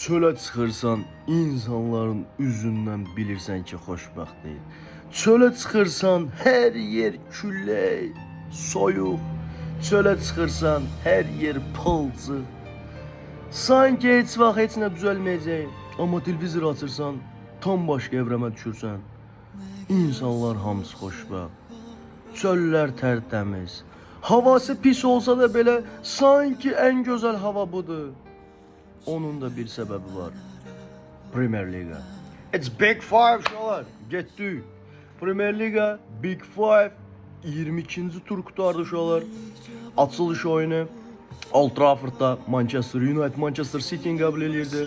Çölə çıxırsan, insanların üzündən bilirsən ki, xoşbəxt deyil. Çölə çıxırsan, hər yer küllək, soyuq. Çölə çıxırsan, hər yer palçıq. Sanki heç vaxt heç nə düzəlməyəcək. Amma televizor açırsan, tam başqa evrəmə düşürsən. İnsanlar hamısı xoşbəxt. Çöllər tərtəmiz. Havası pis olsa da belə sanki ən gözəl hava budur. Onun da bir səbəbi var. Premier Liga. It's Big Five şolar. Getdik. Premier Liga Big Five 22-ci tur qutardı şolar. Açılış oyunu Old Trafford'da Manchester United Manchester City'ni qəbul edirdi.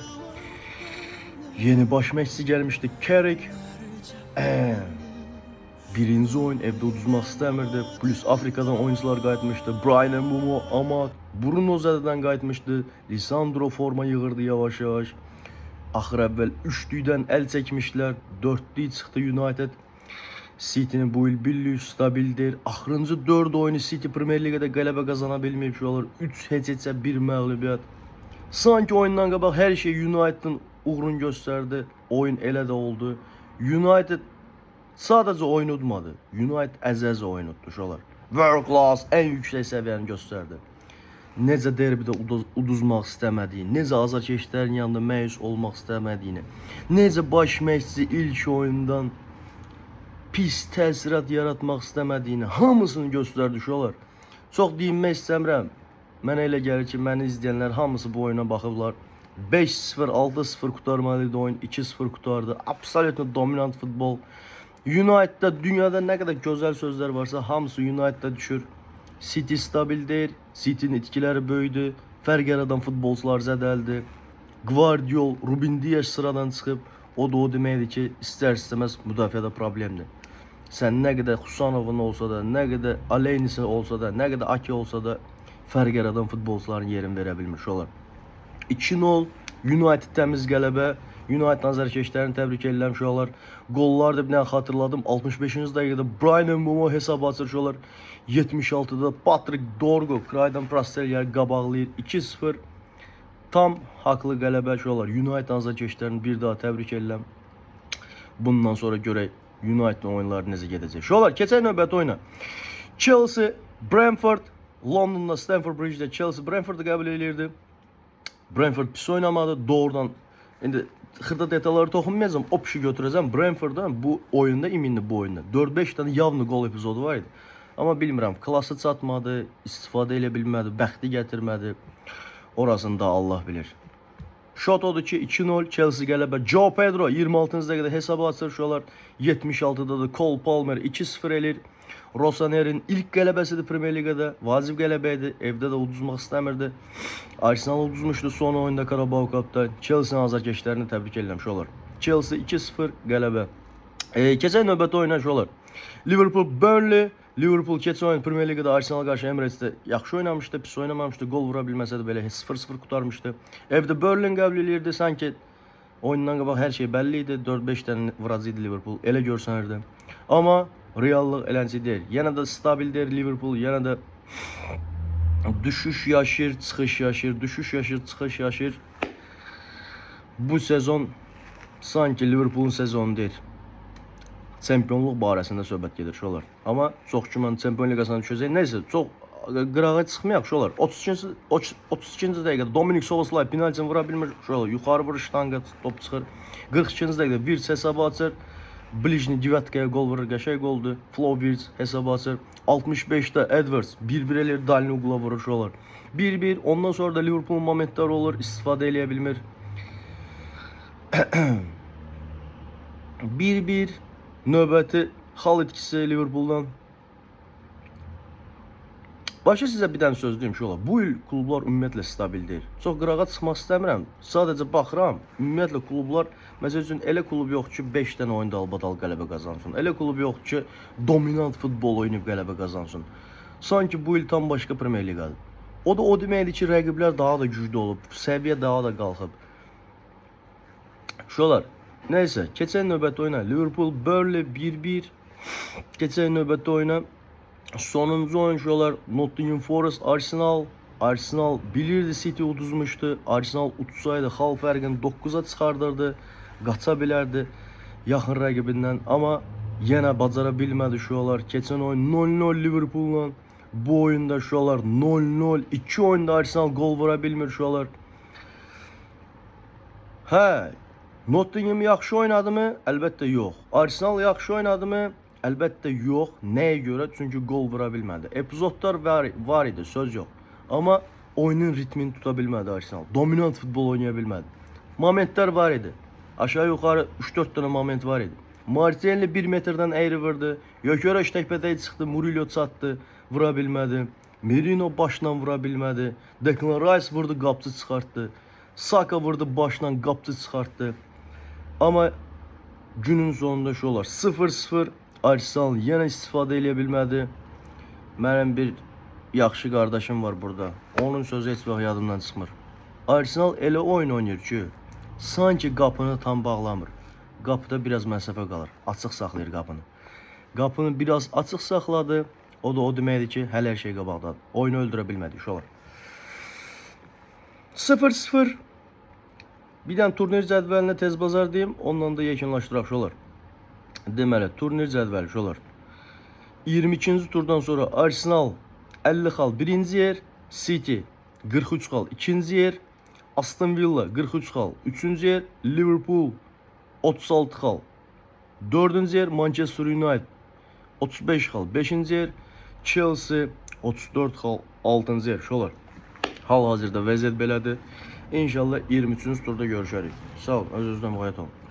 Yeni baş məşqçi gəlmişdi Carrick. Birinci oyun evdə uduzmaq istəmirdi. Plus Afrikadan oyuncular qayıtmışdı. Brian Mbeumo, Amad, Bruno zədədən qayıtmışdı. Lisandro forma yığırdı yavaş-yavaş. Axır əvvəl 3-lükdən əl çəkmişlər. 4-lük çıxdı United. City'nin bu il birlik stabildir. Axırıncı 4 oyunu City Premier Ligada qələbə qazana bilməyib ki, olur. 3 heç-heçə 1 məğlubiyyət. Sanki oyundan qabaq hər şey United'ın uğrunu göstərdi. Oyun elə də oldu. United sadəcə oyun udmadı. United əzəz oyun uddu şolar. World class ən yüksək səviyyəni göstərdi. Necə derbidə uduzmaq istəmədiyini, necə azarkeşlərin yanında məyus olmaq istəmədiyini, necə baş məşqçi ilk oyundan pis təsirat yaratmaq istəmədiyini hamısını göstərdi şolar. Çox deyinmək istəmirəm. Mənə elə gəlir ki, məni izləyənlər hamısı bu oyuna baxıblar. 5-0, 6-0 qutarmalıydı oyun, 2-0 qutardı. Absolutно dominant futbol. United'da dünyada nə qədər gözəl sözlər varsa hamısı United'da düşür. City stabil deyil. City'nin itkiləri böyüdü. Fərq yaradan futbolçular zədəldi. Guardiol, Ruben Dias sıradan çıxıb. O da o deməkdir ki, istər-istəməz müdafiədə problemdir. Sən nə qədər Xusanovun olsa da, nə qədər Aleynisin olsa da, nə qədər Aki olsa da fərq yaradan futbolçuların yerini verə bilmiş olar. 2-0 United təmiz qələbə. United azarkeşlərini təbrik edirəm uşaqlar. Qollar da bir dənə xatırladım. 65-ci dəqiqədə Brian Mbeumo hesab açır uşaqlar. 76-da Patrick Dorgo Kraydan Prastelyer qabaqlayır. 2-0 tam haqlı qələbə uşaqlar. United azarkeşlərini bir daha təbrik edirəm. Bundan sonra görək United oyunları necə gedəcək. Uşaqlar, keçək növbəti oyuna. Chelsea Brentford Londonda Stamford Bridge'də Chelsea Brentford'u qəbul edirdi. Brentford pis oynamadı. Doğrudan indi xırda detalları toxunmayacağım. O pişi götürəcəm. Brentford'dan bu oyunda imindi bu oyunda. 4-5 tane yavlı gol epizodu var idi. Amma bilmirəm, klası çatmadı, istifadə elə bilmədi, bəxti gətirmədi. Orasını da Allah bilir. Şot odur ki 2-0 Chelsea qələbə. Joe Pedro 26-cı dəqiqədə hesabı açır şolar. 76-da da Cole Palmer 2-0 elir. Rossoneri'nin ilk qələbəsidir Premier Ligada. Vacib qələbə idi. Evdə də uduzmaq istəmirdi. Arsenal uduzmuşdu son oyunda Carabao Cup'da. Chelsea'nin azarkeşlərini təbrik edirəm şolar. Chelsea 2-0 qələbə. Keçən növbəti oyuna şolar. Liverpool Burnley. Liverpool keçən oyun Premier Ligada Arsenal qarşı Emirates'də yaxşı oynamışdı, pis oynamamışdı. Gol vura bilməsə də belə 0-0 qutarmışdı. Evdə Burnley qəbul edirdi. Sanki oyundan qabaq hər şey bəlli idi. 4-5 dənə vuracaq idi Liverpool. Elə görsənirdi. Amma reallıq eləncə deyil. Yenə də stabil deyil Liverpool. Yenə də düşüş yaşır, çıxış yaşır, düşüş yaşır, çıxış yaşır. Bu sezon sanki Liverpool'un sezonu deyil. Çempionluq barəsində söhbət gedir şolar. Amma çox güman Çempion Liqasına düşəcək. Nəysə, çox qırağa çıxmayaq şolar. 32-ci dəqiqədə Dominik Soboslay penaltini vura bilmir şolar. Yuxarı vuruş ştanga top çıxır. 42-ci dəqiqədə Wirtz hesabı açır. Blижний девяткaya gol vurur, qəşəng goldu. Flo Wirtz hesabı açır. 65'də Edwards 1-1 elir, dalini uğula vurur şolar. 1-1, ondan sonra da Liverpool'un momentləri olur, istifadə eləyə bilmir. 1-1 növbəti xal itkisi Liverpool'dan. Başa sizə bir dənə söz deyim şolar. Bu il klublar ümumiyyətlə stabil deyil. Çox qırağa çıxmaq istəmirəm. Sadəcə baxıram. Ümumiyyətlə klublar, məsəl üçün elə klub yox ki 5 dənə oyunda albadal qələbə qazansın. Elə klub yox ki dominant futbol oynayıb qələbə qazansın. Sanki bu il tam başqa Premier Liqadır. O da o deməkdir ki, rəqiblər daha da güclü olub, səviyyə daha da qalxıb. Şolar, nəysə, keçən növbəti oyuna Liverpool Burnley 1-1. Keçən növbəti oyuna sonuncu oyuncular Nottingham Forest Arsenal Arsenal bilirdi City uduzmuşdu. Arsenal utsaydı xal fərqini 9-a çıxardırdı. Qaça bilərdi yaxın rəqibindən, amma yenə bacara bilmədi şualar. Keçən oyun 0-0 Liverpool'la, bu oyunda şualar 0-0. 2 oyunda Arsenal gol vura bilmir şualar. Hə, Nottingham yaxşı oynadı mı? Əlbəttə yox. Arsenal yaxşı oynadı mı? Əlbəttə yox. Nəyə görə? Çünki gol vura bilmədi. Epizodlar var idi, söz yox. Amma oyunun ritmini tuta bilmədi Arsenal. Dominant futbol oynaya bilmədi. Momentlər var idi. Aşağı yuxarı 3-4 dənə moment var idi. Martinelli 1 metrdən əyri vurdu. Yokeres təkbətəyə çıxdı, Murillo çatdı, vura bilmədi. Merino başla vura bilmədi. Declan Rice vurdu, qapçı çıxartdı. Saka vurdu, başla qapçı çıxartdı. Amma günün sonunda şu olar. 0-0 Arsenal yenə istifadə edə bilmədi. Mənim bir yaxşı qardaşım var burada. Onun sözü heç vaxt yadımdan çıxmır. Arsenal elə oyun oynayır ki, sanki qapını tam bağlamır. Qapıda biraz məsafə qalır. Açıq saxlayır qapını. Qapını biraz açıq saxladı. O da o deməkdir ki, hələ hər şey qabaqdadır. Oyunu öldürə bilmədi uşaqlar. 0-0. Bir dənə turnir cədvəlinə tez bazar deyim, ondan da yekunlaşdıraq uşaqlar. Deməli, turnir cədvəli uşaqlar. 22-ci turdan sonra Arsenal 50 xal 1-ci yer, City 43 xal 2-ci yer, Aston Villa 43 xal 3-cü yer, Liverpool 36 xal 4-cü yer, Manchester United 35 xal 5-ci yer, Chelsea 34 xal 6-cı yer. Şolar. Hal-hazırda vəziyyət belədir. İnşallah 23-cü turda görüşərik. Sağ olun, öz-özünə müğayət olun.